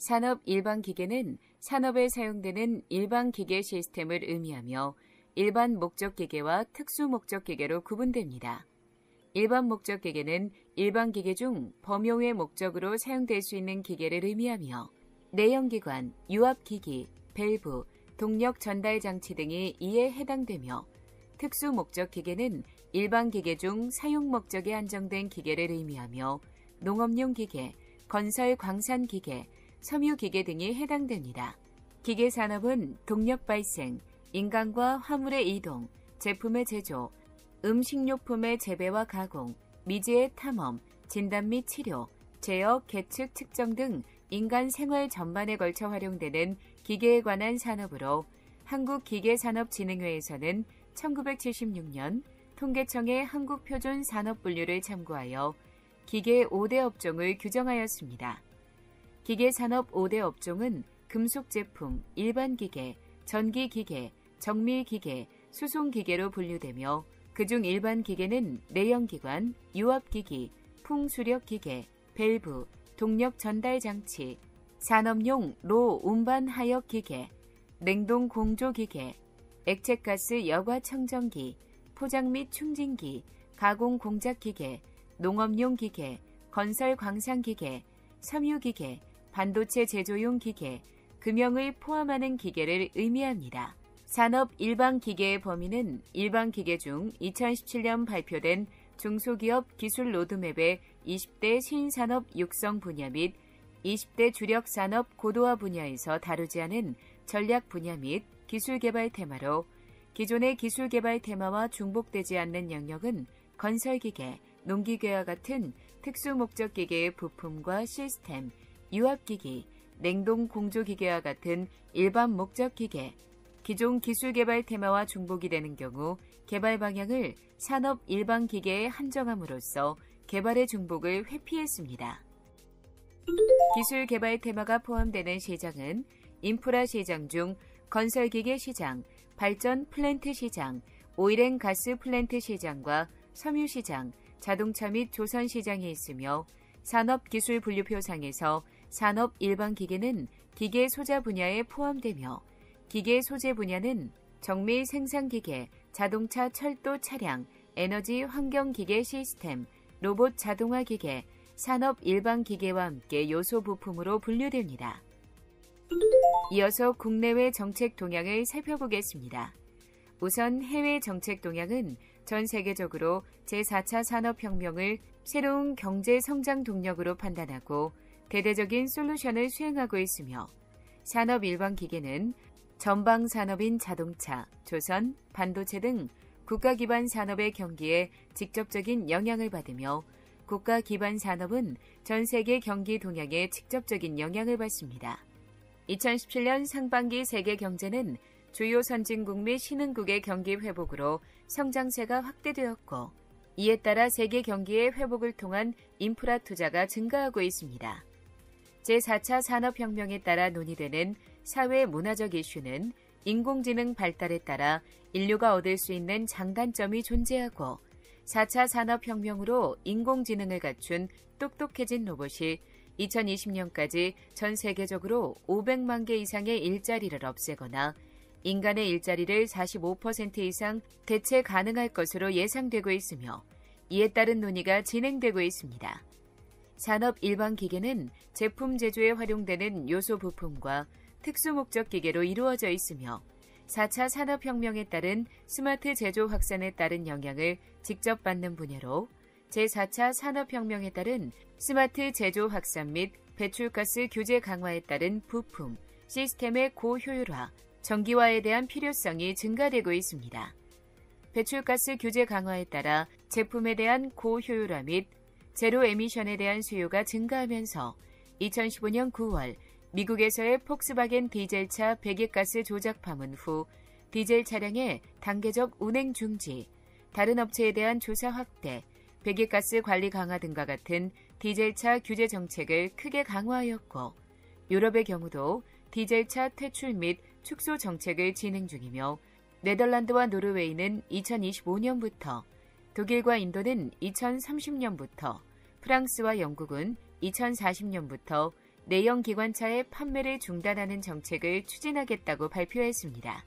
산업 일반 기계는 산업에 사용되는 일반 기계 시스템을 의미하며 일반 목적 기계와 특수 목적 기계로 구분됩니다. 일반 목적 기계는 일반 기계 중 범용의 목적으로 사용될 수 있는 기계를 의미하며 내연기관, 유압기기, 밸브, 동력 전달 장치 등이 이에 해당되며 특수 목적 기계는 일반 기계 중 사용 목적이 한정된 기계를 의미하며 농업용 기계, 건설 광산 기계, 섬유 기계 등이 해당됩니다. 기계 산업은 동력 발생, 인간과 화물의 이동, 제품의 제조, 음식료품의 재배와 가공, 미지의 탐험, 진단 및 치료, 제어, 계측, 측정 등 인간 생활 전반에 걸쳐 활용되는 기계에 관한 산업으로 한국기계산업진흥회에서는 1976년 통계청의 한국표준산업분류를 참고하여 기계 5대 업종을 규정하였습니다. 기계산업 5대 업종은 금속제품, 일반기계, 전기기계, 정밀기계, 수송기계로 분류되며 그중 일반기계는 내연기관, 유압기기, 풍수력기계, 밸브, 동력 전달장치, 산업용 로 운반 하역기계, 냉동 공조기계, 액체가스 여과 청정기, 포장 및 충진기, 가공 공작기계, 농업용 기계, 건설 광산기계, 섬유기계, 반도체 제조용 기계, 금형을 포함하는 기계를 의미합니다. 산업 일반 기계의 범위는 일반 기계 중 2017년 발표된 중소기업 기술 로드맵의 20대 신산업 육성 분야 및 20대 주력 산업 고도화 분야에서 다루지 않은 전략 분야 및 기술 개발 테마로 기존의 기술 개발 테마와 중복되지 않는 영역은 건설기계, 농기계와 같은 특수 목적 기계의 부품과 시스템, 유압기기, 냉동 공조기계와 같은 일반 목적 기계, 기존 기술 개발 테마와 중복이 되는 경우 개발 방향을 산업 일반 기계에 한정함으로써 개발의 중복을 회피했습니다. 기술 개발 테마가 포함되는 시장은 인프라 시장 중 건설기계 시장, 발전 플랜트 시장, 오일앤가스 플랜트 시장과 섬유 시장, 자동차 및 조선 시장이 있으며 산업기술 분류표상에서 산업 일반 기계는 기계 소자 분야에 포함되며 기계 소재 분야는 정밀 생산기계, 자동차 철도 차량, 에너지 환경기계 시스템, 로봇 자동화 기계, 산업 일반 기계와 함께 요소 부품으로 분류됩니다. 이어서 국내외 정책 동향을 살펴보겠습니다. 우선 해외 정책 동향은 전 세계적으로 제4차 산업혁명을 새로운 경제 성장 동력으로 판단하고 대대적인 솔루션을 수행하고 있으며 산업 일반 기계는 전방 산업인 자동차, 조선, 반도체 등 국가 기반 산업의 경기에 직접적인 영향을 받으며 국가 기반 산업은 전 세계 경기 동향에 직접적인 영향을 받습니다. 2017년 상반기 세계 경제는 주요 선진국 및 신흥국의 경기 회복으로 성장세가 확대되었고 이에 따라 세계 경기의 회복을 통한 인프라 투자가 증가하고 있습니다. 제4차 산업혁명에 따라 논의되는 사회 문화적 이슈는 인공지능 발달에 따라 인류가 얻을 수 있는 장단점이 존재하고 4차 산업혁명으로 인공지능을 갖춘 똑똑해진 로봇이 2020년까지 전 세계적으로 500만 개 이상의 일자리를 없애거나 인간의 일자리를 45% 이상 대체 가능할 것으로 예상되고 있으며 이에 따른 논의가 진행되고 있습니다. 산업 일반 기계는 제품 제조에 활용되는 요소 부품과 특수 목적 기계로 이루어져 있으며 4차 산업혁명에 따른 스마트 제조 확산에 따른 영향을 직접 받는 분야로 제4차 산업혁명에 따른 스마트 제조 확산 및 배출가스 규제 강화에 따른 부품, 시스템의 고효율화, 정기화에 대한 필요성이 증가되고 있습니다. 배출가스 규제 강화에 따라 제품에 대한 고효율화 및 제로 에미션에 대한 수요가 증가하면서 2015년 9월 미국에서의 폭스바겐 디젤차 배기가스 조작 파문 후 디젤 차량의 단계적 운행 중지, 다른 업체에 대한 조사 확대, 배기가스 관리 강화 등과 같은 디젤차 규제 정책을 크게 강화하였고 유럽의 경우도 디젤차 퇴출 및 축소 정책을 진행 중이며 네덜란드와 노르웨이는 2025년부터, 독일과 인도는 2030년부터, 프랑스와 영국은 2040년부터 내연 기관차의 판매를 중단하는 정책을 추진하겠다고 발표했습니다.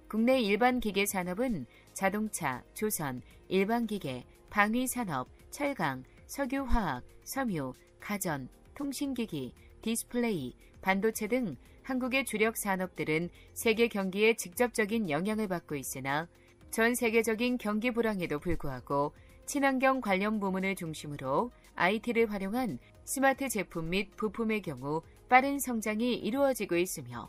국내 일반 기계 산업은 자동차, 조선, 일반기계, 방위산업, 철강, 석유화학, 섬유, 가전, 통신기기, 디스플레이, 반도체 등 한국의 주력 산업들은 세계 경기에 직접적인 영향을 받고 있으나 전 세계적인 경기 불황에도 불구하고 친환경 관련 부문을 중심으로 IT를 활용한 스마트 제품 및 부품의 경우 빠른 성장이 이루어지고 있으며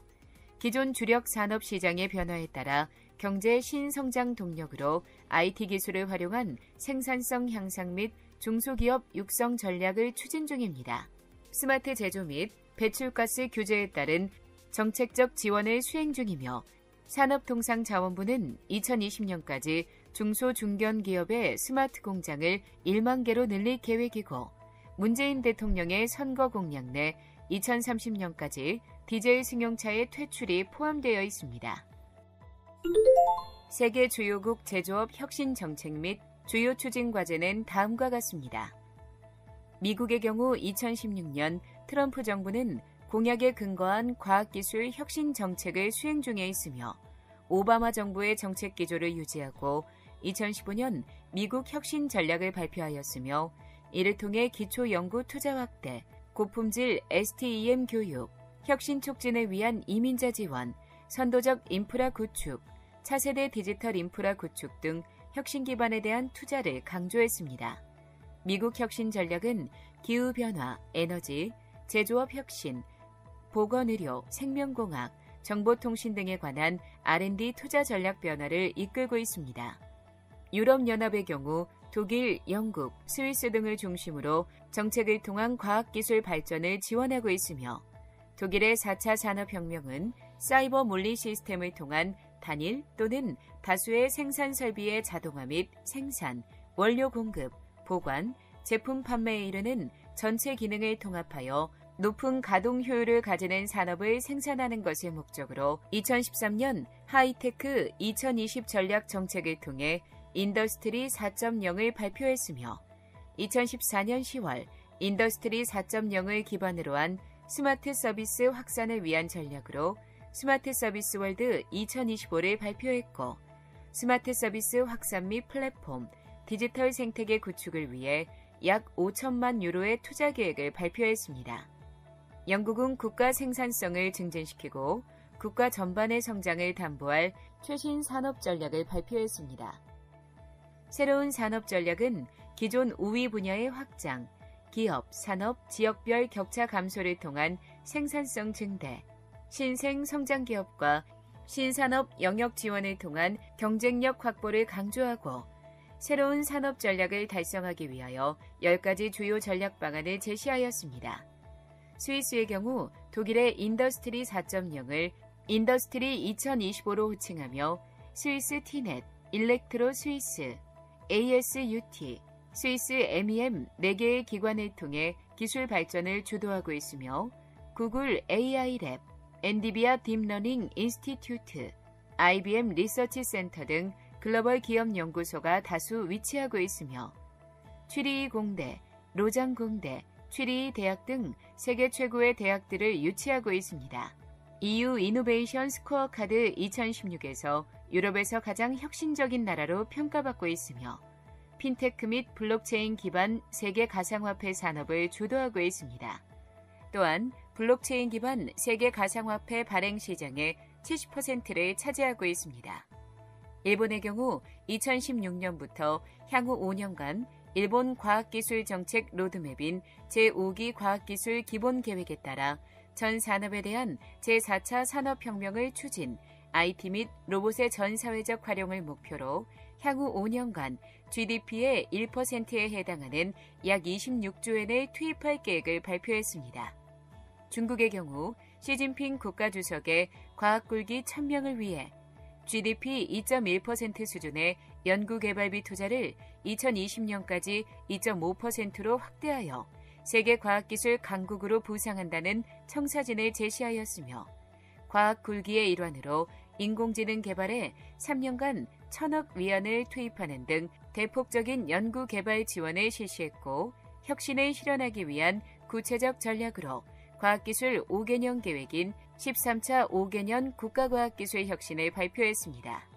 기존 주력 산업 시장의 변화에 따라 경제 신성장 동력으로 IT 기술을 활용한 생산성 향상 및 중소기업 육성 전략을 추진 중입니다. 스마트 제조 및 배출가스 규제에 따른 정책적 지원을 수행 중이며 산업통상자원부는 2020년까지 중소중견기업의 스마트 공장을 1만 개로 늘릴 계획이고 문재인 대통령의 선거 공약 내 2030년까지 디젤 승용차의 퇴출이 포함되어 있습니다. 세계 주요국 제조업 혁신 정책 및 주요 추진 과제는 다음과 같습니다. 미국의 경우 2016년 트럼프 정부는 공약에 근거한 과학기술 혁신 정책을 수행 중에 있으며 오바마 정부의 정책 기조를 유지하고 2015년 미국 혁신 전략을 발표하였으며 이를 통해 기초연구 투자 확대, 고품질 STEM 교육, 혁신 촉진을 위한 이민자 지원, 선도적 인프라 구축, 차세대 디지털 인프라 구축 등 혁신 기반에 대한 투자를 강조했습니다. 미국 혁신 전략은 기후변화, 에너지, 제조업 혁신, 보건의료, 생명공학, 정보통신 등에 관한 R&D 투자 전략 변화를 이끌고 있습니다. 유럽연합의 경우 독일, 영국, 스위스 등을 중심으로 정책을 통한 과학기술 발전을 지원하고 있으며 독일의 4차 산업혁명은 사이버 물리 시스템을 통한 단일 또는 다수의 생산 설비의 자동화 및 생산, 원료 공급, 보관, 제품 판매에 이르는 전체 기능을 통합하여 높은 가동 효율을 가지는 산업을 생산하는 것을 목적으로 2013년 하이테크 2020 전략 정책을 통해 인더스트리 4.0을 발표했으며 2014년 10월 인더스트리 4.0을 기반으로 한 스마트 서비스 확산을 위한 전략으로 스마트 서비스 월드 2025를 발표했고 스마트 서비스 확산 및 플랫폼, 디지털 생태계 구축을 위해 약 5천만 유로의 투자 계획을 발표했습니다. 영국은 국가 생산성을 증진시키고 국가 전반의 성장을 담보할 최신 산업 전략을 발표했습니다. 새로운 산업 전략은 기존 우위 분야의 확장, 기업, 산업, 지역별 격차 감소를 통한 생산성 증대, 신생 성장 기업과 신산업 영역 지원을 통한 경쟁력 확보를 강조하고 새로운 산업 전략을 달성하기 위하여 10가지 주요 전략 방안을 제시하였습니다. 스위스의 경우 독일의 인더스트리 4.0을 인더스트리 2025로 호칭하며 스위스 티넷, 일렉트로 스위스, ASUT, 스위스 MEM 4개의 기관을 통해 기술 발전을 주도하고 있으며 구글 AI랩, 엔디비아 딥러닝 인스티튜트, IBM 리서치 센터 등 글로벌 기업 연구소가 다수 위치하고 있으며 취리히 공대, 로장 공대, 취리히 대학 등 세계 최고의 대학들을 유치하고 있습니다. EU 이노베이션 스코어 카드 2016에서 유럽에서 가장 혁신적인 나라로 평가받고 있으며 핀테크 및 블록체인 기반 세계 가상화폐 산업을 주도하고 있습니다. 또한 블록체인 기반 세계 가상화폐 발행 시장의 70%를 차지하고 있습니다. 일본의 경우 2016년부터 향후 5년간 일본 과학기술 정책 로드맵인 제5기 과학기술 기본계획에 따라 전 산업에 대한 제4차 산업혁명을 추진, IT 및 로봇의 전 사회적 활용을 목표로 향후 5년간 GDP의 1%에 해당하는 약 26조엔을 투입할 계획을 발표했습니다. 중국의 경우 시진핑 국가주석의 과학굴기 1000명을 위해 GDP 2.1% 수준의 연구개발비 투자를 2020년까지 2.5%로 확대하여 세계과학기술 강국으로 부상한다는 청사진을 제시하였으며 과학 굴기의 일환으로 인공지능 개발에 3년간 1,000억 위안을 투입하는 등 대폭적인 연구개발 지원을 실시했고 혁신을 실현하기 위한 구체적 전략으로 과학기술 5개년 계획인 13차 5개년 국가과학기술 혁신을 발표했습니다.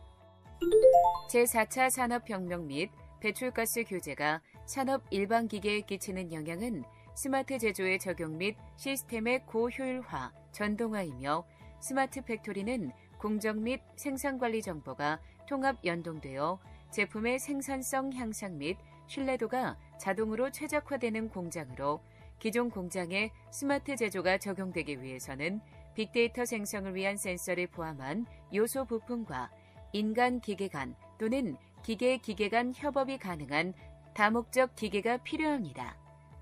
제4차 산업혁명 및 배출가스 규제가 산업 일반 기계에 끼치는 영향은 스마트 제조의 적용 및 시스템의 고효율화, 전동화이며 스마트 팩토리는 공정 및 생산관리 정보가 통합 연동되어 제품의 생산성 향상 및 신뢰도가 자동으로 최적화되는 공장으로 기존 공장에 스마트 제조가 적용되기 위해서는 빅데이터 생성을 위한 센서를 포함한 요소 부품과 인간-기계 간 또는 기계-기계 간 협업이 가능한 다목적 기계가 필요합니다.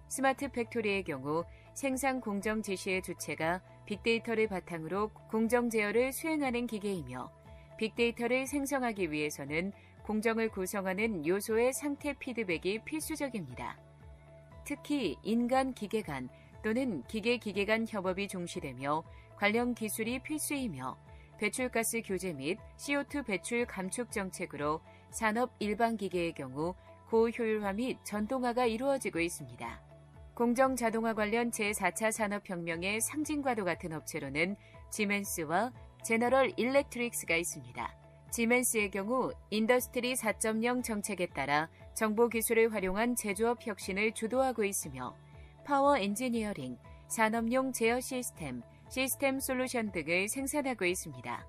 스마트 팩토리의 경우 생산 공정 지시의 주체가 빅데이터를 바탕으로 공정 제어를 수행하는 기계이며 빅데이터를 생성하기 위해서는 공정을 구성하는 요소의 상태 피드백이 필수적입니다. 특히 인간-기계 간 또는 기계-기계 간 협업이 중시되며 관련 기술이 필수이며 배출가스 규제 및 CO2 배출 감축 정책으로 산업 일반 기계의 경우 고효율화 및 전동화가 이루어지고 있습니다. 공정 자동화 관련 제4차 산업혁명의 상징과도 같은 업체로는 지멘스와 제너럴 일렉트릭스가 있습니다. 지멘스의 경우 인더스트리 4.0 정책에 따라 정보기술을 활용한 제조업 혁신을 주도하고 있으며 파워 엔지니어링, 산업용 제어 시스템, 시스템 솔루션 등을 생산하고 있습니다.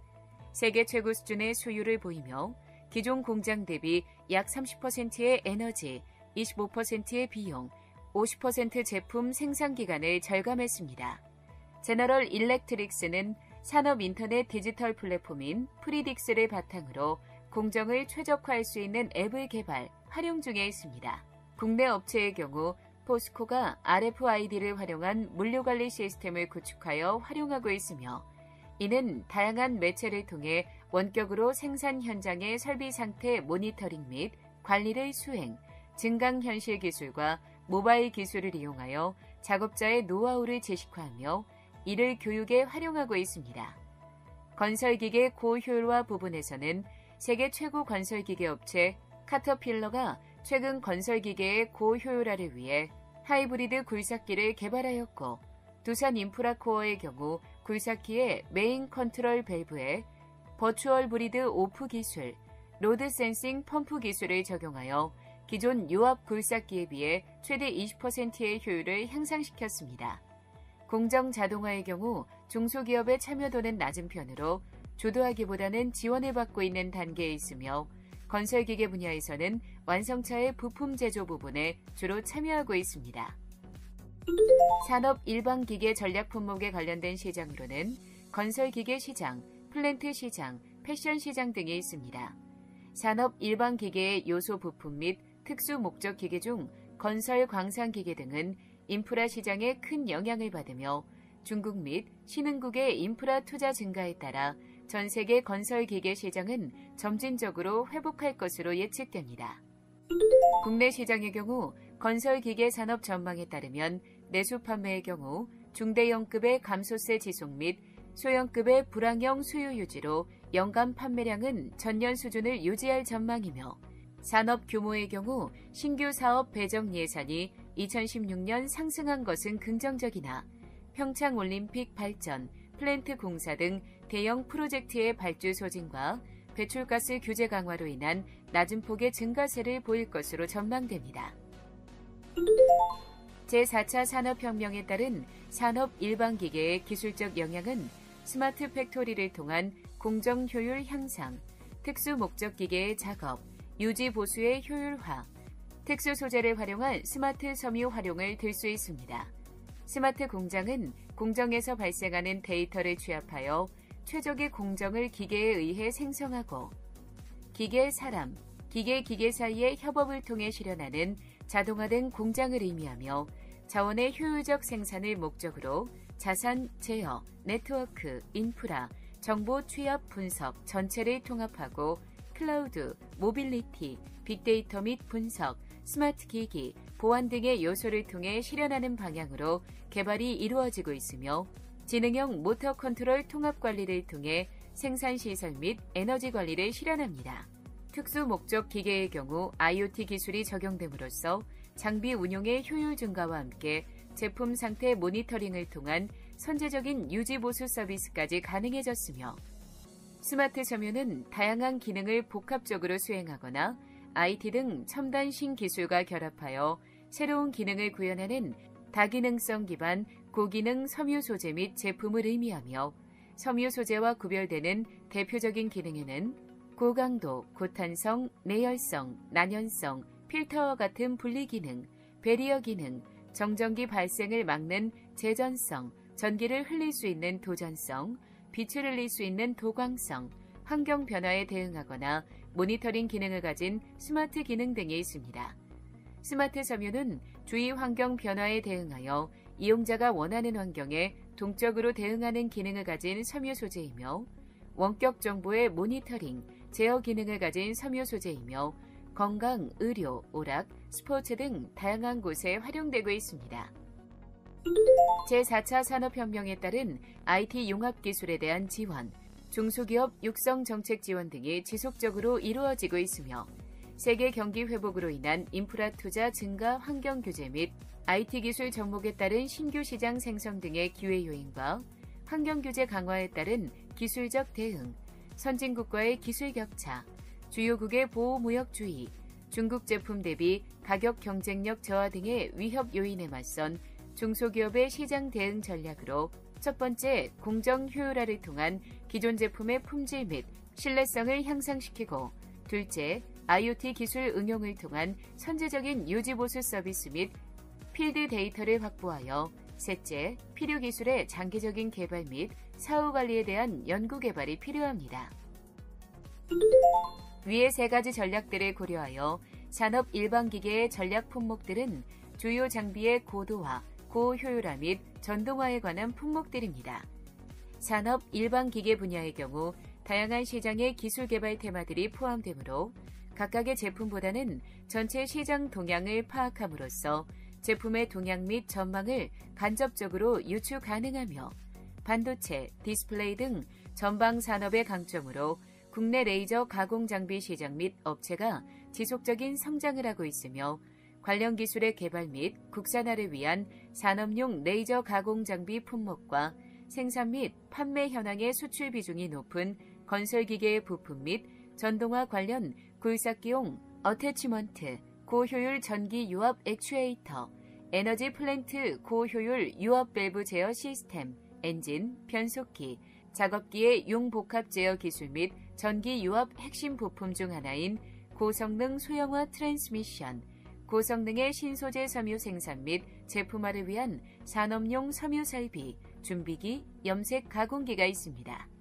세계 최고 수준의 수율을 보이며 기존 공장 대비 약 30%의 에너지, 25%의 비용, 50% 제품 생산 기간을 절감했습니다. 제너럴 일렉트릭스는 산업 인터넷 디지털 플랫폼인 프리딕스를 바탕으로 공정을 최적화할 수 있는 앱을 개발, 활용 중에 있습니다. 국내 업체의 경우 포스코가 RFID를 활용한 물류관리 시스템을 구축하여 활용하고 있으며 이는 다양한 매체를 통해 원격으로 생산 현장의 설비 상태 모니터링 및 관리를 수행, 증강현실 기술과 모바일 기술을 이용하여 작업자의 노하우를 제식화하며 이를 교육에 활용하고 있습니다. 건설기계 고효율화 부분에서는 세계 최고 건설기계 업체 카터필러가 최근 건설기계의 고효율화를 위해 하이브리드 굴삭기를 개발하였고 두산 인프라코어의 경우 굴삭기의 메인 컨트롤 밸브에 버추얼 브리드 오프 기술, 로드 센싱 펌프 기술을 적용하여 기존 유압 굴삭기에 비해 최대 20%의 효율을 향상시켰습니다. 공정 자동화의 경우 중소기업의 참여도는 낮은 편으로 주도하기보다는 지원을 받고 있는 단계에 있으며 건설기계 분야에서는 완성차의 부품 제조 부분에 주로 참여하고 있습니다. 산업 일반 기계 전략 품목에 관련된 시장으로는 건설기계 시장, 플랜트 시장, 패션 시장 등이 있습니다. 산업 일반 기계의 요소 부품 및 특수 목적 기계 중 건설 광산 기계 등은 인프라 시장에 큰 영향을 받으며 중국 및 신흥국의 인프라 투자 증가에 따라 전 세계 건설 기계 시장은 점진적으로 회복할 것으로 예측됩니다. 국내 시장의 경우 건설 기계 산업 전망에 따르면 내수 판매의 경우 중대형급의 감소세 지속 및 소형급의 불황형 수요 유지로 연간 판매량은 전년 수준을 유지할 전망이며 산업 규모의 경우 신규 사업 배정 예산이 2016년 상승한 것은 긍정적이나 평창올림픽 발전, 플랜트 공사 등 대형 프로젝트의 발주 소진과 배출가스 규제 강화로 인한 낮은 폭의 증가세를 보일 것으로 전망됩니다. 제4차 산업혁명에 따른 산업 일반 기계의 기술적 영향은 스마트 팩토리를 통한 공정 효율 향상, 특수 목적 기계의 작업, 유지 보수의 효율화, 특수 소재를 활용한 스마트 섬유 활용을 들 수 있습니다. 스마트 공장은 공정에서 발생하는 데이터를 취합하여 최적의 공정을 기계에 의해 생성하고 기계 사람, 기계 사이의 협업을 통해 실현하는 자동화된 공장을 의미하며 자원의 효율적 생산을 목적으로 자산 제어, 네트워크, 인프라, 정보 취합 분석 전체를 통합하고 클라우드, 모빌리티, 빅데이터 및 분석, 스마트 기기, 보안 등의 요소를 통해 실현하는 방향으로 개발이 이루어지고 있으며 지능형 모터 컨트롤 통합 관리를 통해 생산 시설 및 에너지 관리를 실현합니다. 특수 목적 기계의 경우 IoT 기술이 적용됨으로써 장비 운용의 효율 증가와 함께 제품 상태 모니터링을 통한 선제적인 유지보수 서비스까지 가능해졌으며 스마트 섬유는 다양한 기능을 복합적으로 수행하거나 IT 등 첨단 신기술과 결합하여 새로운 기능을 구현하는 다기능성 기반 고기능 섬유 소재 및 제품을 의미하며 섬유 소재와 구별되는 대표적인 기능에는 고강도, 고탄성, 내열성, 난연성, 필터와 같은 분리 기능, 배리어 기능, 정전기 발생을 막는 제전성, 전기를 흘릴 수 있는 도전성, 빛을 흘릴 수 있는 도광성, 환경 변화에 대응하거나 모니터링 기능을 가진 스마트 기능 등이 있습니다. 스마트 섬유는 주위 환경 변화에 대응하여 이용자가 원하는 환경에 동적으로 대응하는 기능을 가진 섬유 소재이며 원격 정보의 모니터링, 제어 기능을 가진 섬유 소재이며 건강, 의료, 오락, 스포츠 등 다양한 곳에 활용되고 있습니다. 제4차 산업혁명에 따른 IT 융합 기술에 대한 지원, 중소기업 육성 정책 지원 등이 지속적으로 이루어지고 있으며 세계 경기 회복으로 인한 인프라 투자 증가 환경 규제 및 IT 기술 접목에 따른 신규 시장 생성 등의 기회 요인과 환경 규제 강화에 따른 기술적 대응, 선진국과의 기술 격차, 주요국의 보호무역주의, 중국 제품 대비 가격 경쟁력 저하 등의 위협 요인에 맞선 중소기업의 시장 대응 전략으로 첫 번째, 공정 효율화를 통한 기존 제품의 품질 및 신뢰성을 향상시키고 둘째, IoT 기술 응용을 통한 선제적인 유지보수 서비스 및 필드 데이터를 확보하여 셋째, 필요 기술의 장기적인 개발 및 사후 관리에 대한 연구 개발이 필요합니다. 위의 세 가지 전략들을 고려하여 산업 일반 기계의 전략 품목들은 주요 장비의 고도화, 고효율화 및 전동화에 관한 품목들입니다. 산업 일반 기계 분야의 경우 다양한 시장의 기술 개발 테마들이 포함되므로 각각의 제품보다는 전체 시장 동향을 파악함으로써 제품의 동향 및 전망을 간접적으로 유추 가능하며 반도체, 디스플레이 등 전방 산업의 강점으로 국내 레이저 가공 장비 시장 및 업체가 지속적인 성장을 하고 있으며 관련 기술의 개발 및 국산화를 위한 산업용 레이저 가공 장비 품목과 생산 및 판매 현황의 수출 비중이 높은 건설기계의 부품 및 전동화 관련 굴삭기용 어태치먼트, 고효율 전기 유압 액추에이터, 에너지 플랜트 고효율 유압 밸브 제어 시스템, 엔진, 변속기, 작업기의 융복합 제어 기술 및 전기 유압 핵심 부품 중 하나인 고성능 소형화 트랜스미션, 고성능의 신소재 섬유 생산 및 제품화를 위한 산업용 섬유 설비, 준비기, 염색 가공기가 있습니다.